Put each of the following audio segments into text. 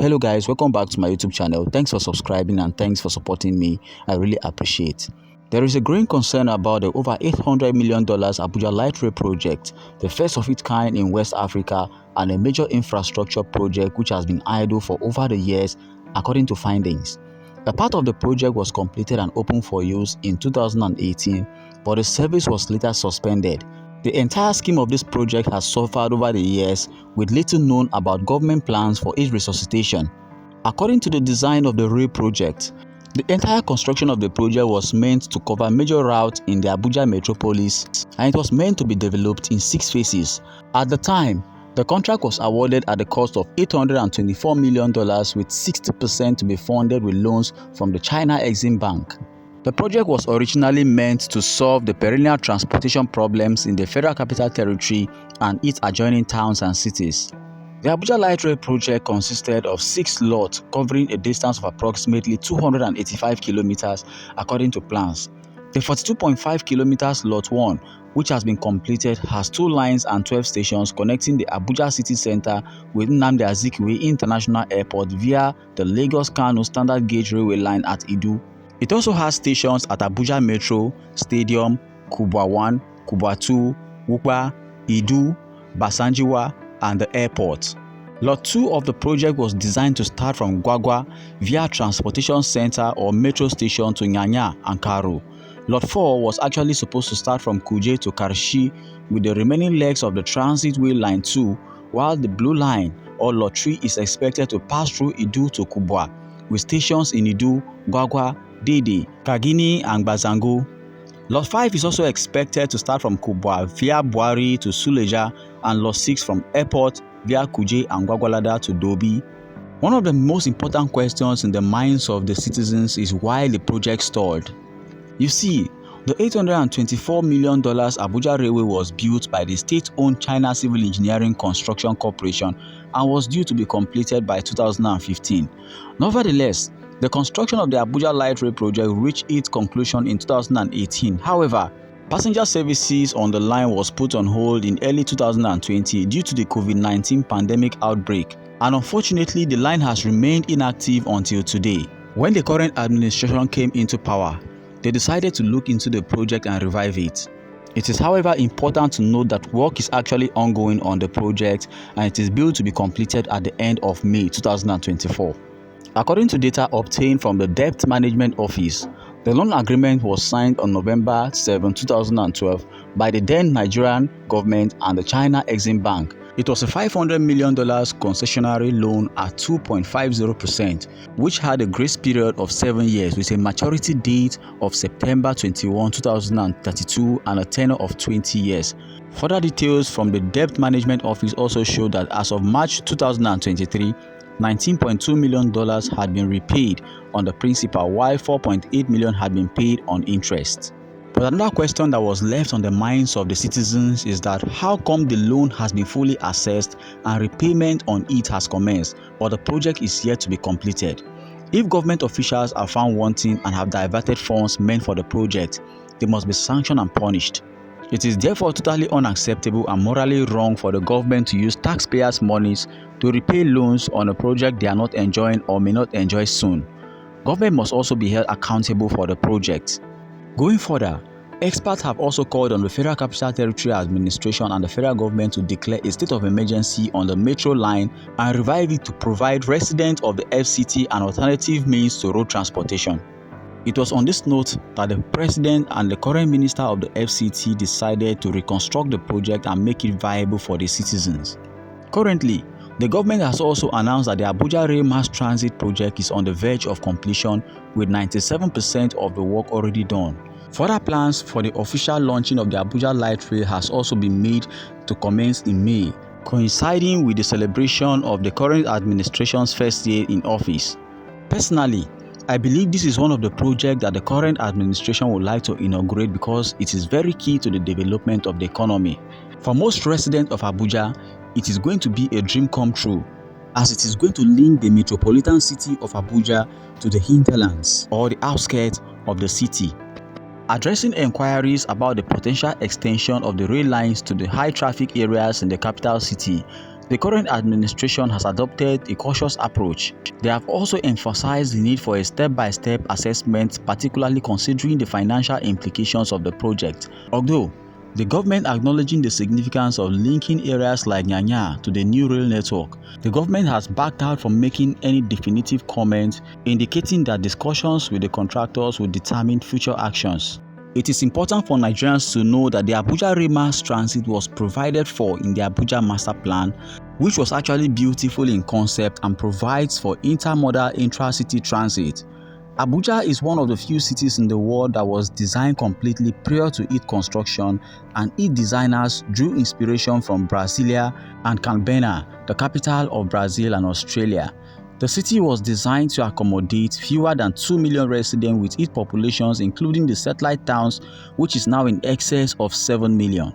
Hello guys, welcome back to my YouTube channel. Thanks for subscribing and thanks for supporting me. I really appreciate. There is a growing concern about the over $800 million Abuja Light Rail project, the first of its kind in West Africa and a major infrastructure project which has been idle for over the years according to findings. A part of the project was completed and opened for use in 2018, but the service was later suspended. The entire scheme of this project has suffered over the years, with little known about government plans for its resuscitation. According to the design of the rail project, the entire construction of the project was meant to cover major routes in the Abuja metropolis, and it was meant to be developed in 6 phases. At the time, the contract was awarded at the cost of $824 million, with 60% to be funded with loans from the China Exim Bank. The project was originally meant to solve the perennial transportation problems in the Federal Capital Territory and its adjoining towns and cities. The Abuja Light Rail project consisted of 6 lots covering a distance of approximately 285 kilometers according to plans. The 42.5 kilometers Lot 1, which has been completed, has 2 lines and 12 stations connecting the Abuja city center with Nnamdi Azikiwe International Airport via the Lagos-Kano Standard Gauge Railway line at Idu. It also has stations at Abuja Metro, Stadium, Kubwa 1, Kubwa 2, Wukpa, Idu, Basanjiwa, and the airport. Lot 2 of the project was designed to start from Gwagwa via Transportation Center or Metro Station to Nyanya and Karo. Lot 4 was actually supposed to start from Kuje to Karshi with the remaining legs of the Transitway Line 2, while the Blue Line or Lot 3 is expected to pass through Idu to Kubwa, with stations in Idu, Gwagwa, Dede, Kagini, and Bazango. Lot 5 is also expected to start from Kubwa via Buari to Suleja, and Lot 6 from Airport via Kuje and Gwagwalada to Dobi. One of the most important questions in the minds of the citizens is why the project stalled. You see, the $824 million Abuja Railway was built by the state-owned China Civil Engineering Construction Corporation and was due to be completed by 2015. Nevertheless, the construction of the Abuja Light Rail project reached its conclusion in 2018. However, passenger services on the line was put on hold in early 2020 due to the COVID-19 pandemic outbreak, and unfortunately the line has remained inactive until today. When the current administration came into power, they decided to look into the project and revive it. It is, however, important to note that work is actually ongoing on the project and it is built to be completed at the end of May 2024. According to data obtained from the Debt Management Office, the loan agreement was signed on November 7, 2012 by the then Nigerian government and the China Exim Bank. It was a $500 million concessionary loan at 2.50%, which had a grace period of 7 years with a maturity date of September 21, 2032 and a tenure of 20 years. Further details from the Debt Management Office also show that as of March 2023, $19.2 million had been repaid on the principal, while $4.8 million had been paid on interest. But another question that was left on the minds of the citizens is that how come the loan has been fully assessed and repayment on it has commenced, but the project is yet to be completed? If government officials are found wanting and have diverted funds meant for the project, they must be sanctioned and punished. It is therefore totally unacceptable and morally wrong for the government to use taxpayers' monies to repay loans on a project they are not enjoying or may not enjoy soon. Government must also be held accountable for the project. Going further, experts have also called on the Federal Capital Territory Administration and the federal government to declare a state of emergency on the metro line and revive it to provide residents of the FCT an alternative means to road transportation. It was on this note that the President and the current Minister of the FCT decided to reconstruct the project and make it viable for the citizens. Currently, the government has also announced that the Abuja Rail Mass Transit project is on the verge of completion with 97% of the work already done. Further plans for the official launching of the Abuja Light Rail has also been made to commence in May, coinciding with the celebration of the current administration's first year in office. Personally, I believe this is one of the projects that the current administration would like to inaugurate because it is very key to the development of the economy. For most residents of Abuja, it is going to be a dream come true, as it is going to link the metropolitan city of Abuja to the hinterlands or the outskirts of the city. Addressing inquiries about the potential extension of the rail lines to the high traffic areas in the capital city, The current administration has adopted a cautious approach. They have also emphasized the need for a step-by-step assessment, particularly considering the financial implications of the project. Although the government acknowledging the significance of linking areas like Nyanya to the new rail network, the government has backed out from making any definitive comment, indicating that discussions with the contractors will determine future actions. It is important for Nigerians to know that the Abuja Rail Mass Transit was provided for in the Abuja Master Plan, which was actually beautiful in concept and provides for intermodal intra-city transit. Abuja is one of the few cities in the world that was designed completely prior to its construction, and its designers drew inspiration from Brasilia and Canberra, the capital of Brazil and Australia. The city was designed to accommodate fewer than 2 million residents, with its populations including the satellite towns, which is now in excess of 7 million.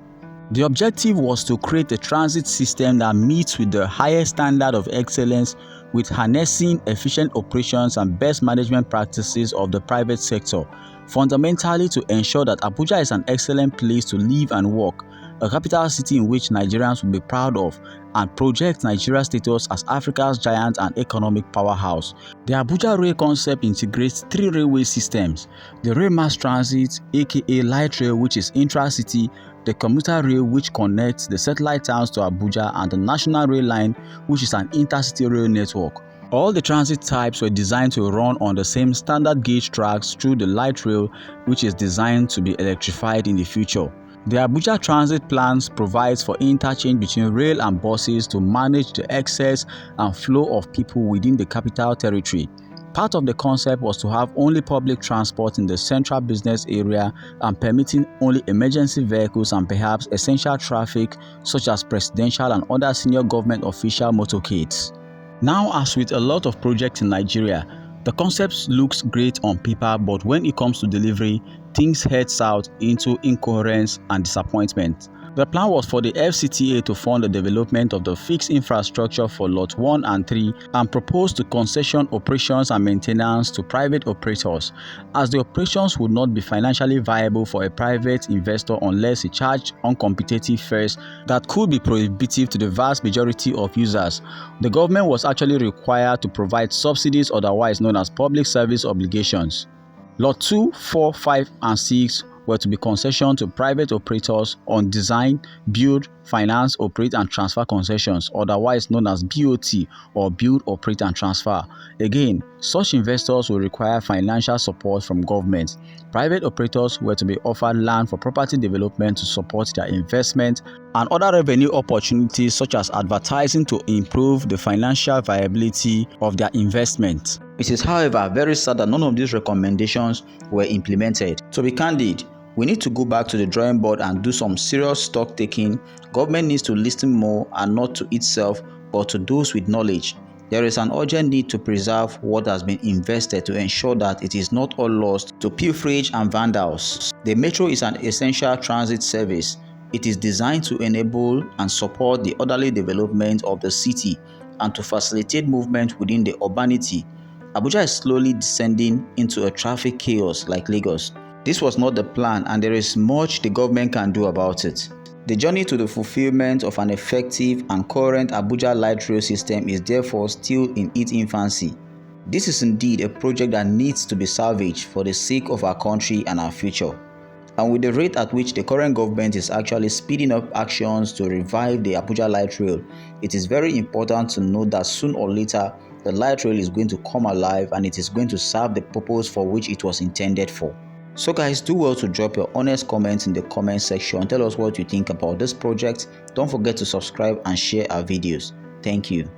The objective was to create a transit system that meets with the highest standard of excellence, with harnessing efficient operations and best management practices of the private sector, fundamentally to ensure that Abuja is an excellent place to live and work, a capital city in which Nigerians will be proud of, and project Nigeria's status as Africa's giant and economic powerhouse. The Abuja Rail concept integrates 3 railway systems: the Rail Mass Transit, aka Light Rail, which is intra-city, the Commuter Rail, which connects the satellite towns to Abuja, and the National Rail Line, which is an intercity rail network. All the transit types were designed to run on the same standard gauge tracks through the light rail, which is designed to be electrified in the future. The Abuja Transit Plans provides for interchange between rail and buses to manage the excess and flow of people within the capital territory. Part of the concept was to have only public transport in the central business area and permitting only emergency vehicles and perhaps essential traffic such as presidential and other senior government official motorcades. Now, as with a lot of projects in Nigeria, the concept looks great on paper, but when it comes to delivery, things head south into incoherence and disappointment. The plan was for the FCTA to fund the development of the fixed infrastructure for Lot 1 and 3 and proposed to concession operations and maintenance to private operators, as the operations would not be financially viable for a private investor unless he charged uncompetitive fares that could be prohibitive to the vast majority of users. The government was actually required to provide subsidies, otherwise known as public service obligations. Lot 2, 4, 5, and 6 were to be concessioned to private operators on design, build, finance, operate and transfer concessions, otherwise known as BOT or build, operate and transfer. Again, such investors will require financial support from government. Private operators were to be offered land for property development to support their investment, and other revenue opportunities such as advertising to improve the financial viability of their investment. It is, however, very sad that none of these recommendations were implemented. To be candid, we need to go back to the drawing board and do some serious stock taking. Government needs to listen more, and not to itself, but to those with knowledge. There is an urgent need to preserve what has been invested to ensure that it is not all lost to pilferage and vandals. The metro is an essential transit service. It is designed to enable and support the orderly development of the city and to facilitate movement within the urbanity. Abuja is slowly descending into a traffic chaos like Lagos. This was not the plan, and there is much the government can do about it. The journey to the fulfillment of an effective and current Abuja light rail system is therefore still in its infancy. This is indeed a project that needs to be salvaged for the sake of our country and our future. And with the rate at which the current government is actually speeding up actions to revive the Abuja light rail, it is very important to note that soon or later, the light rail is going to come alive and it is going to serve the purpose for which it was intended for. So guys, do well to drop your honest comments in the comment section. Tell us what you think about this project. Don't forget to subscribe and share our videos. Thank you.